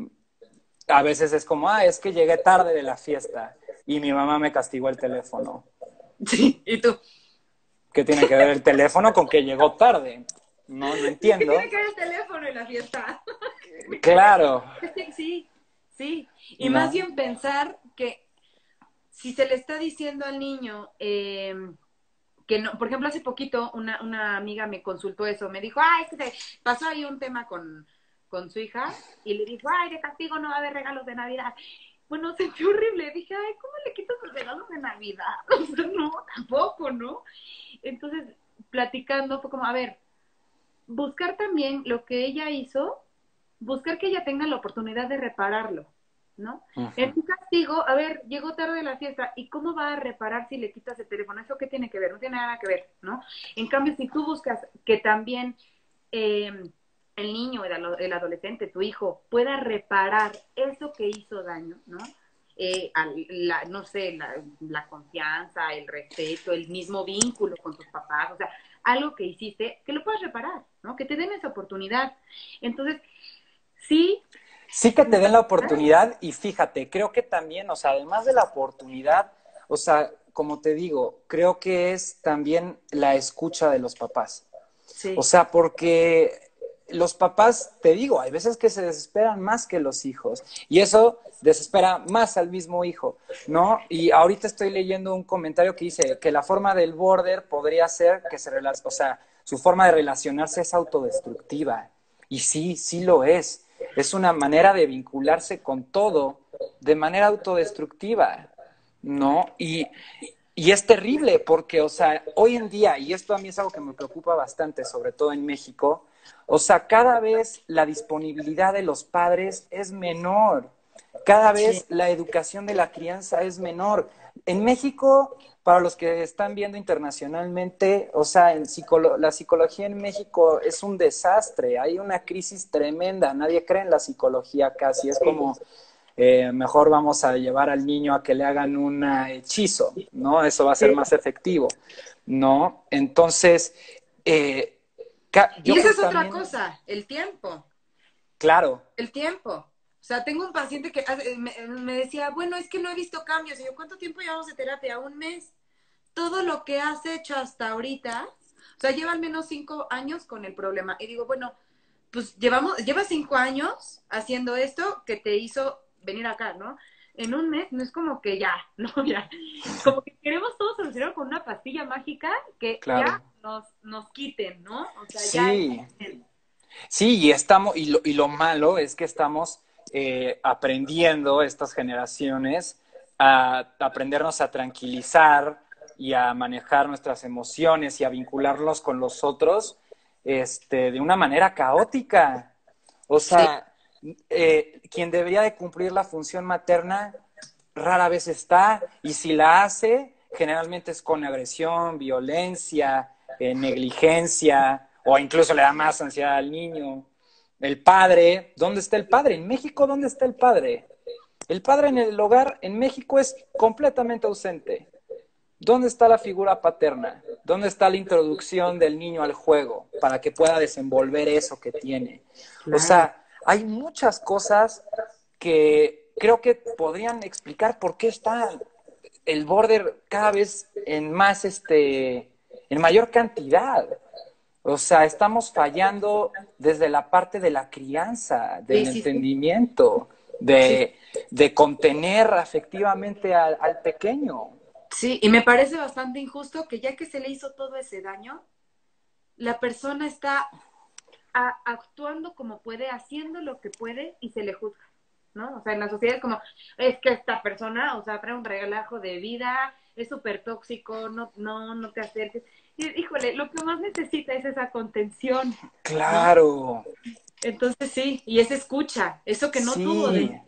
a veces es como, es que llegué tarde de la fiesta y mi mamá me castigó el teléfono. sí, ¿y tú? ¿Qué tiene que ver el teléfono con que llegó tarde? No, no ¿Y qué tiene entiendo. que ver el teléfono en la fiesta? Claro, Sí, sí. Y más ¿no? bien pensar que si se le está diciendo al niño que no, por ejemplo, hace poquito una amiga me consultó eso, me dijo, es que se pasó ahí un tema con su hija y le dijo, de castigo no va a haber regalos de Navidad. Bueno, sentí horrible, dije, ¿cómo le quitas los regalos de Navidad? O sea, no, tampoco, ¿no? Entonces, platicando, fue como, a ver, buscar también lo que ella hizo, buscar que ella tenga la oportunidad de repararlo, ¿no? En Ujú. tu castigo, a ver, llegó tarde la fiesta, ¿y cómo va a reparar si le quitas el teléfono? ¿Eso qué tiene que ver? No tiene nada que ver, ¿no? En cambio, si tú buscas que también eh, el niño, el adolescente, tu hijo, pueda reparar eso que hizo daño, ¿no? No sé, la confianza, el respeto, el mismo vínculo con tus papás, o sea, algo que hiciste, que lo puedas reparar, ¿no? Que te den esa oportunidad. Entonces, sí, Sí que te den la oportunidad y fíjate, creo que también, o sea, además de la oportunidad, o sea, como te digo, creo que es también la escucha de los papás. O sí, sea, porque los papás, te digo, hay veces que se desesperan más que los hijos y eso desespera más al mismo hijo, ¿no? Y ahorita estoy leyendo un comentario que dice que la forma del border podría ser que o sea, su forma de relacionarse es autodestructiva. Y sí, sí lo es. Es una manera de vincularse con todo de manera autodestructiva, ¿no? Y es terrible porque, o sea, hoy en día, y esto a mí es algo que me preocupa bastante, sobre todo en México, o sea, cada vez la disponibilidad de los padres es menor, cada sí, vez la educación de la crianza es menor. En México, para los que están viendo internacionalmente, o sea, la psicología en México es un desastre, hay una crisis tremenda, nadie cree en la psicología casi, es sí, como mejor vamos a llevar al niño a que le hagan un hechizo, ¿no? Eso va a ser sí. más efectivo, ¿no? Entonces, eh, yo Y esa creo es otra también, cosa, el tiempo. claro, El tiempo. O sea, tengo un paciente que me decía, bueno, es que no he visto cambios. Y yo, ¿cuánto tiempo llevamos de terapia? Un mes. Todo lo que has hecho hasta ahorita, o sea, lleva al menos 5 años con el problema. Y digo, bueno, pues llevas 5 años haciendo esto que te hizo venir acá, ¿no? En un mes no es como que ya, ¿no? Ya, como que queremos todo solucionar con una pastilla mágica que ya claro. nos quiten, ¿no? O sea, ya es. Sí, sí, y lo malo es que estamos aprendiendo estas generaciones a aprendernos a tranquilizar y a manejar nuestras emociones y a vincularnos con los otros de una manera caótica. O Sí, sea, quien debería de cumplir la función materna rara vez está, y si la hace, generalmente es con agresión, violencia, negligencia, o incluso le da más ansiedad al niño. El padre, ¿dónde está el padre? En México, ¿dónde está el padre? El padre en el hogar en México es completamente ausente. ¿Dónde está la figura paterna? ¿Dónde está la introducción del niño al juego para que pueda desenvolver eso que tiene? O claro. sea, hay muchas cosas que creo que podrían explicar por qué está el border cada vez en más, en mayor cantidad. O sea, estamos fallando desde la parte de la crianza, Sí, del sí, sí. entendimiento, Sí, de contener afectivamente al pequeño. sí, y me parece bastante injusto que ya que se le hizo todo ese daño, la persona está actuando como puede, haciendo lo que puede y se le juzga, ¿no? O sea, en la sociedad es como, es que esta persona, o sea, trae un relajo de vida, es súper tóxico, no te acerques. Y, híjole, lo que más necesita es esa contención, ¿no? Claro, Entonces sí, y esa escucha, eso que no tuvo sí. de...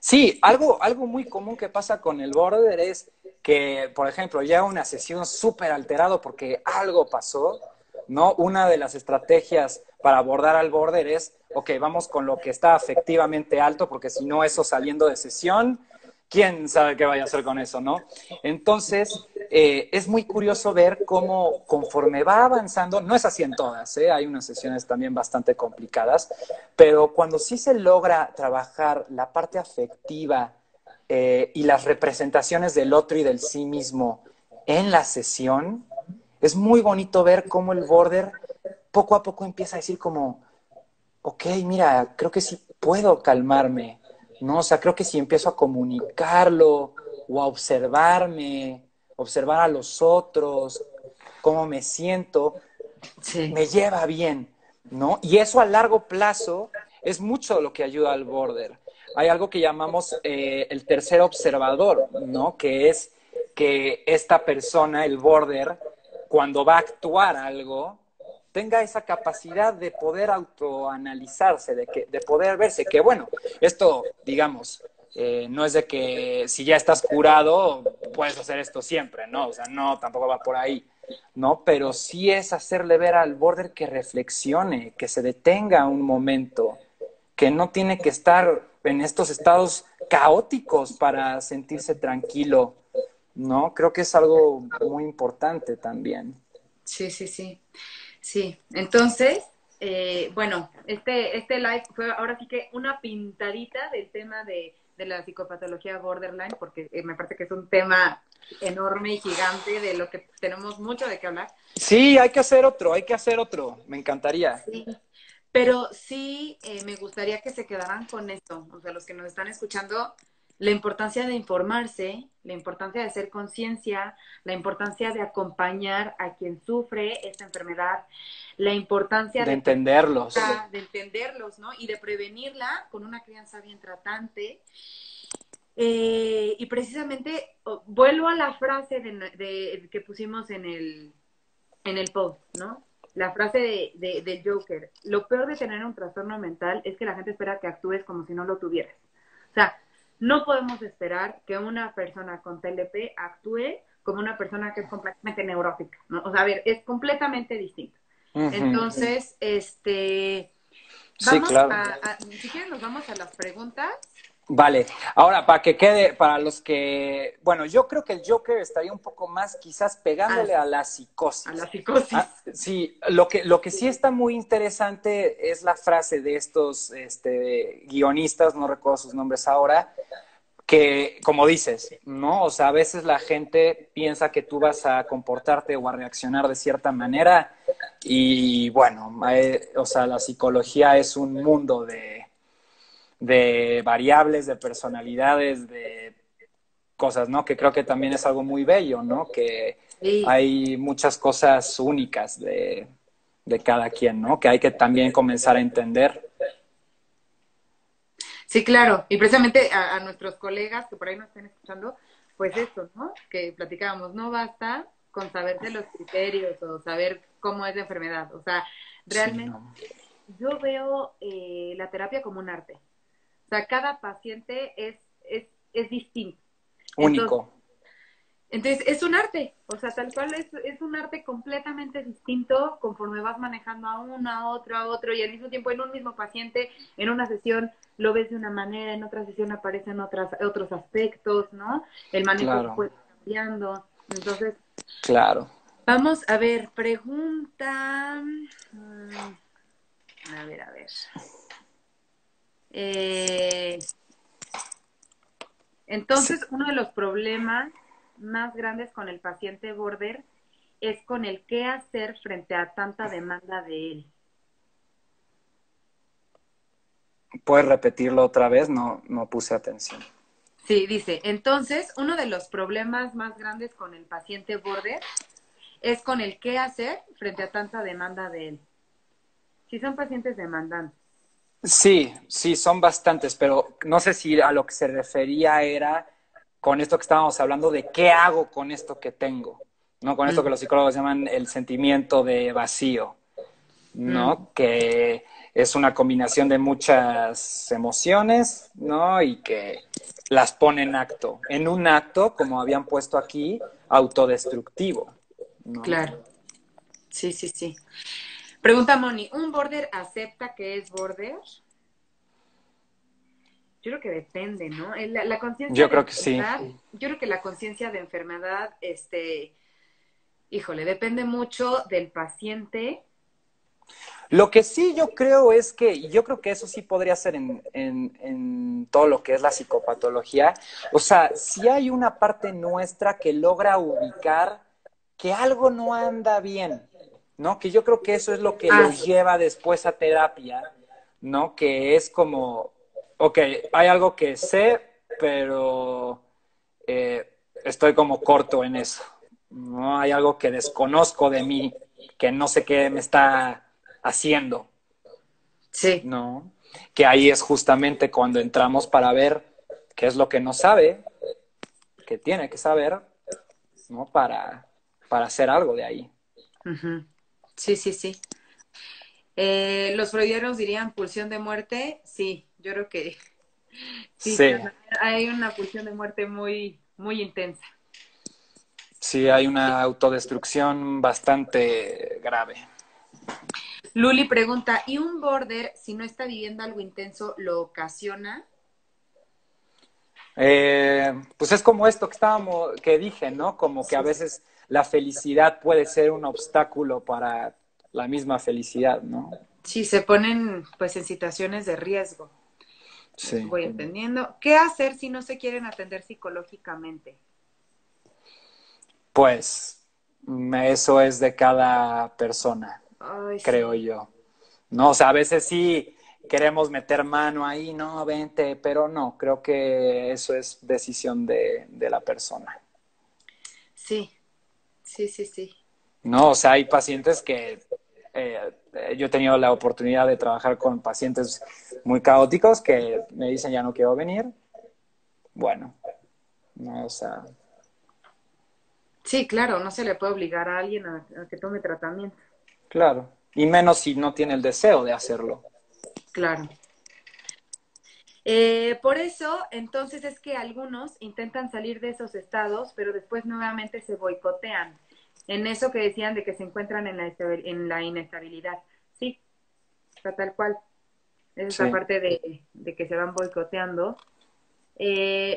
Sí, algo muy común que pasa con el border es que, por ejemplo, llega una sesión súper alterado porque algo pasó, ¿no? Una de las estrategias para abordar al border es, ok, vamos con lo que está afectivamente alto, porque si no, eso saliendo de sesión, quién sabe qué vaya a hacer con eso, ¿no? Entonces, es muy curioso ver cómo conforme va avanzando, no es así en todas, hay unas sesiones también bastante complicadas, pero cuando sí se logra trabajar la parte afectiva y las representaciones del otro y del sí mismo en la sesión, es muy bonito ver cómo el border poco a poco empieza a decir como, ok, mira, creo que sí puedo calmarme, ¿no? O sea, creo que si empiezo a comunicarlo o a observarme, observar a los otros, cómo me siento, Sí, me lleva bien, ¿no? Y eso a largo plazo es mucho lo que ayuda al border. Hay algo que llamamos el tercer observador, ¿no? Que es que esta persona, el border, cuando va a actuar algo, tenga esa capacidad de poder autoanalizarse, de poder verse, que bueno, esto, digamos, No es de que si ya estás curado, puedes hacer esto siempre, ¿no? O sea, no, tampoco va por ahí, ¿no? Pero sí es hacerle ver al border que reflexione, que se detenga un momento, que no tiene que estar en estos estados caóticos para sentirse tranquilo, ¿no? Creo que es algo muy importante también. Sí, sí, sí. Sí, entonces, bueno, este live fue ahora sí que una pintadita del tema de la psicopatología borderline, porque me parece que es un tema enorme y gigante de lo que tenemos mucho de qué hablar. Sí, hay que hacer otro, me encantaría. Sí, pero sí me gustaría que se quedaran con esto, o sea, los que nos están escuchando, la importancia de informarse, la importancia de hacer conciencia, la importancia de acompañar a quien sufre esta enfermedad, la importancia De entenderlos. de entenderlos, ¿no? Y de prevenirla con una crianza bien tratante. Y precisamente vuelvo a la frase que pusimos en el post, ¿no? La frase del Joker. Lo peor de tener un trastorno mental es que la gente espera que actúes como si no lo tuvieras. O sea, no podemos esperar que una persona con TLP actúe como una persona que es completamente neurótica, ¿no? O sea, a ver, es completamente distinto. Uh -huh. Entonces, Sí, vamos claro. si quieren nos vamos a las preguntas. Vale, ahora para que quede, para los que, bueno, yo creo que el Joker estaría un poco más quizás pegándole a la psicosis. A la psicosis. Ah, sí, lo que sí está muy interesante es la frase de estos guionistas, no recuerdo sus nombres ahora, que, como dices, ¿no? O sea, a veces la gente piensa que tú vas a comportarte o a reaccionar de cierta manera y bueno, o sea, la psicología es un mundo de variables, de personalidades, de cosas, ¿no? Que creo que también es algo muy bello, ¿no? Que Sí. hay muchas cosas únicas de cada quien, ¿no? Que hay que también comenzar a entender. Sí, claro. Y precisamente a nuestros colegas que por ahí nos estén escuchando, pues esto, ¿no? Que platicábamos, no basta con saberse los criterios o saber cómo es la enfermedad. O sea, Sí, realmente no. yo veo la terapia como un arte. O sea, cada paciente es distinto. Entonces, Único. entonces, es un arte, o sea, tal cual es un arte completamente distinto conforme vas manejando a uno, a otro, y al mismo tiempo en un mismo paciente, en una sesión lo ves de una manera, en otra sesión aparecen otros aspectos, ¿no? El manejo Claro, puede ir cambiando. Entonces, claro. vamos a ver, pregunta. A ver, a ver. Eh, Sí. entonces, uno de los problemas más grandes con el paciente border es con el qué hacer frente a tanta demanda de él. ¿Puedes repetirlo otra vez? No, no puse atención. Sí, dice, entonces, uno de los problemas más grandes con el paciente border es con el qué hacer frente a tanta demanda de él. Si son pacientes demandantes. Sí, sí, son bastantes, pero no sé si a lo que se refería era con esto que estábamos hablando de qué hago con esto que tengo, ¿no? Con esto que los psicólogos llaman el sentimiento de vacío, ¿no? Que es una combinación de muchas emociones, ¿no? Y que las pone en un acto, como habían puesto aquí, autodestructivo, ¿no? Claro, sí, sí, sí. Pregunta Moni, ¿un border acepta que es border? Yo creo que depende, ¿no? La conciencia Yo de creo que sí. enfermedad, yo creo que la conciencia de enfermedad, híjole, depende mucho del paciente. Lo que sí yo creo es que, y yo creo que eso sí podría ser en todo lo que es la psicopatología, o sea, si hay una parte nuestra que logra ubicar que algo no anda bien, ¿no? Que yo creo que eso es lo que Ah, los lleva después a terapia, ¿no? Que es como, ok, hay algo que sé, pero estoy como corto en eso, ¿no? Hay algo que desconozco de mí, que no sé qué me está haciendo, sí, ¿no? Que ahí es justamente cuando entramos para ver qué es lo que no sabe, que tiene que saber, ¿no? Para hacer algo de ahí. uh-huh. Sí, sí, sí. Los freudianos dirían pulsión de muerte. Sí, yo creo que Sí, Sí, claro, hay una pulsión de muerte muy, muy intensa. sí, hay una autodestrucción bastante grave. Luli pregunta, ¿y un border, si no está viviendo algo intenso, lo ocasiona? Pues es como esto que dije, ¿no? Como que a Sí, veces la felicidad puede ser un obstáculo para la misma felicidad, ¿no? sí, se ponen pues en situaciones de riesgo. Eso Sí, voy entendiendo. ¿Qué hacer si no se quieren atender psicológicamente? pues eso es de cada persona, Ay, creo sí. yo. No, o sea, a veces sí queremos meter mano ahí, no, vente, pero no, creo que eso es decisión de la persona. Sí, sí, sí, sí. No, o sea, hay pacientes que yo he tenido la oportunidad de trabajar con pacientes muy caóticos que me dicen ya no quiero venir. Bueno, no, o sea, Sí, claro, no se le puede obligar a alguien a que tome tratamiento. claro. Y menos si no tiene el deseo de hacerlo. Claro. Por eso, entonces es que algunos intentan salir de esos estados, pero después nuevamente se boicotean. En eso que decían de que se encuentran en la inestabilidad. Sí, está tal cual. Es esta Sí. parte de que se van boicoteando.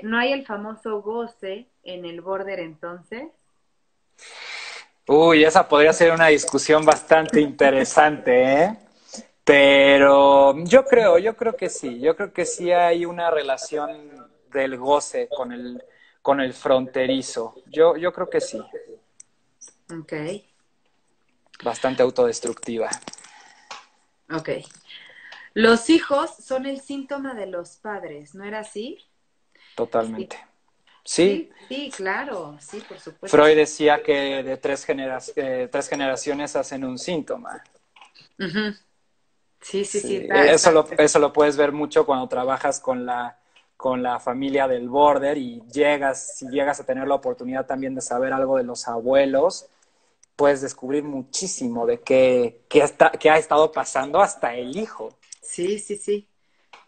No hay el famoso goce en el border entonces. Uy, esa podría ser una discusión bastante interesante, ¿eh? Pero yo creo que sí, yo creo que sí hay una relación del goce con el fronterizo. Yo creo que sí, Ok, bastante autodestructiva, ok. Los hijos son el síntoma de los padres, ¿no era así? Sí, totalmente. Sí, sí, sí, claro, sí, por supuesto. Freud decía que de tres generaciones hacen un síntoma. Ujú. Sí, sí, sí, Sí, está. eso lo puedes ver mucho cuando trabajas con la familia del border y si llegas a tener la oportunidad también de saber algo de los abuelos, puedes descubrir muchísimo de qué ha estado pasando hasta el hijo. Sí, sí, sí,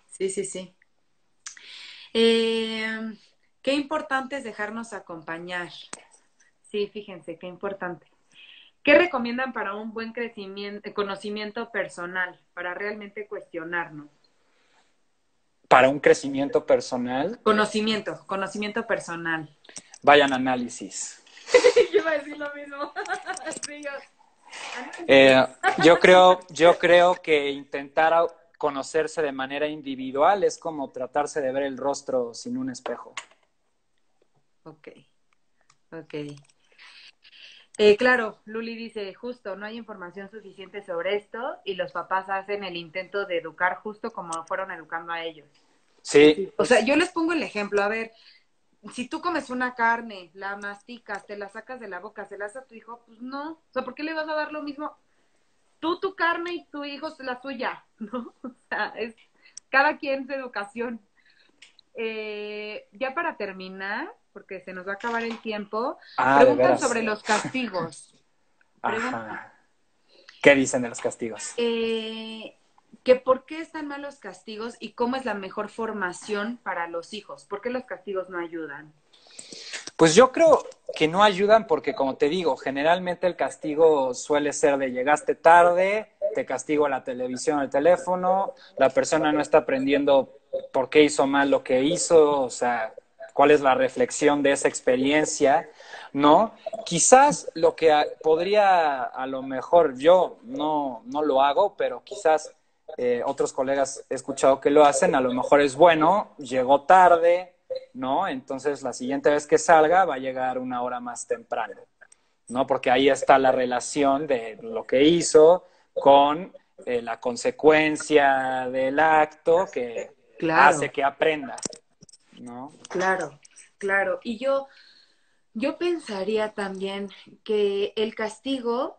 sí, sí, sí. Eh, qué importante es dejarnos acompañar. Sí, fíjense, qué importante. ¿Qué recomiendan para un buen crecimiento, conocimiento personal, para realmente cuestionarnos? Para un crecimiento personal, Conocimiento personal. vayan a análisis. Yo iba a decir lo mismo. Sí, yo, análisis. Eh, yo creo que intentar conocerse de manera individual es como tratarse de ver el rostro sin un espejo. Ok, ok. Claro, Luli dice, justo, no hay información suficiente sobre esto y los papás hacen el intento de educar justo como fueron educando a ellos. Sí, O sea, yo les pongo el ejemplo, a ver, si tú comes una carne, la masticas, te la sacas de la boca, se la das a tu hijo, pues no. O sea, ¿por qué le vas a dar lo mismo? Tú tu carne y tu hijo la suya, ¿no? O sea, es cada quien su educación. Ya para terminar, porque se nos va a acabar el tiempo, de preguntan veras. sobre los castigos. Preguntan, Ajá. ¿Qué dicen de los castigos? eh, que por qué están mal los castigos y cómo es la mejor formación para los hijos. ¿Por qué los castigos no ayudan? Pues yo creo que no ayudan porque, como te digo, generalmente el castigo suele ser de llegaste tarde, te castigo a la televisión, al teléfono, la persona no está aprendiendo por qué hizo mal lo que hizo, o sea, cuál es la reflexión de esa experiencia, ¿no? Quizás lo que podría, a lo mejor yo no lo hago, pero quizás otros colegas he escuchado que lo hacen, a lo mejor es bueno, llegó tarde, ¿no? Entonces la siguiente vez que salga va a llegar una hora más temprano, ¿no? Porque ahí está la relación de lo que hizo con la consecuencia del acto que hace Claro, que aprenda, ¿no? claro, claro. Y yo pensaría también que el castigo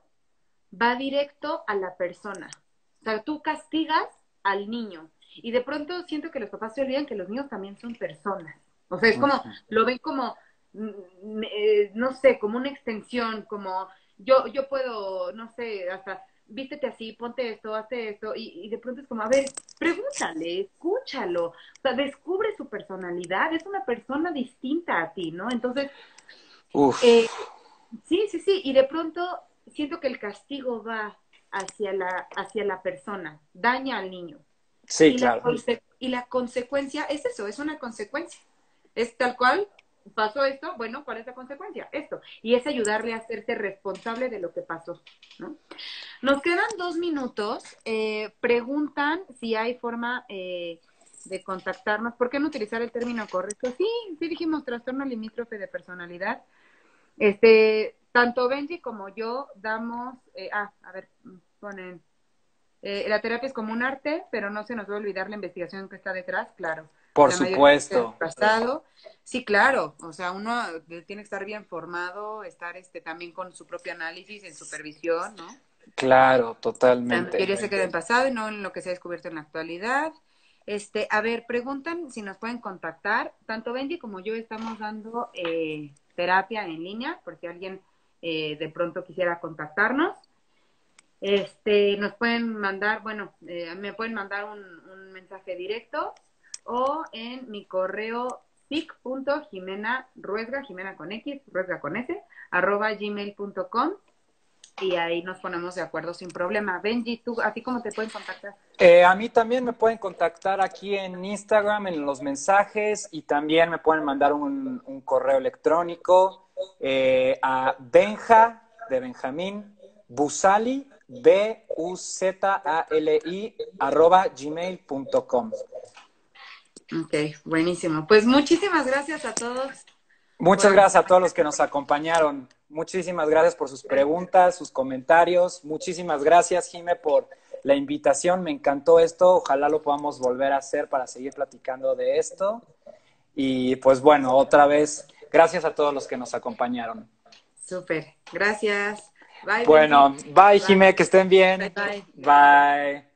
va directo a la persona. O sea, tú castigas al niño y de pronto siento que los papás se olvidan que los niños también son personas. O sea, es como, Uh-huh. lo ven como, no sé, como una extensión, como yo puedo, no sé, hasta vístete así, ponte esto, hazte esto, y de pronto es como, a ver, pregúntale, escúchalo, o sea, descubre su personalidad, es una persona distinta a ti, ¿no? Entonces, Uf, eh, sí, sí, sí, y de pronto siento que el castigo va hacia la persona, daña al niño. sí, claro. Y la consecuencia es eso, es una consecuencia. Es tal cual, pasó esto, bueno, ¿cuál es la consecuencia? Esto. Y es ayudarle a hacerse responsable de lo que pasó, ¿no? Nos quedan 2 minutos. Preguntan si hay forma de contactarnos. ¿Por qué no utilizar el término correcto? Sí, sí dijimos trastorno limítrofe de personalidad. Tanto Benji como yo damos, a ver, ponen, la terapia es como un arte, pero no se nos va a olvidar la investigación que está detrás, claro. Por La mayoría del supuesto. pasado, sí, claro, o sea, uno tiene que estar bien formado, estar también con su propio análisis, en supervisión, ¿no? Claro, La totalmente. mayoría se queda en pasado y no en lo que se ha descubierto en la actualidad. A ver, preguntan si nos pueden contactar. Tanto Benji como yo estamos dando terapia en línea, por si alguien de pronto quisiera contactarnos. Nos pueden mandar, bueno, me pueden mandar un mensaje directo o en mi correo pic.jimenaruesga, Jimena con X, Ruesga con S, @gmail.com, y ahí nos ponemos de acuerdo sin problema. Benji, ¿tú, a ti cómo te pueden contactar? A mí también me pueden contactar aquí en Instagram, en los mensajes, y también me pueden mandar un correo electrónico a Benja, de Benjamín, Busali, Buzali, @gmail.com. Ok, buenísimo. Pues muchísimas gracias a todos por Muchas gracias a todos los acompañarnos. que nos acompañaron. Muchísimas gracias por sus preguntas, sus comentarios. Muchísimas gracias, Jime, por la invitación. Me encantó esto. Ojalá lo podamos volver a hacer para seguir platicando de esto. Y pues bueno, otra vez, gracias a todos los que nos acompañaron. Súper, gracias. Bye, Benji. Bueno, bye, Bye, Jime, que estén bye, bien. bye. Gracias. Bye.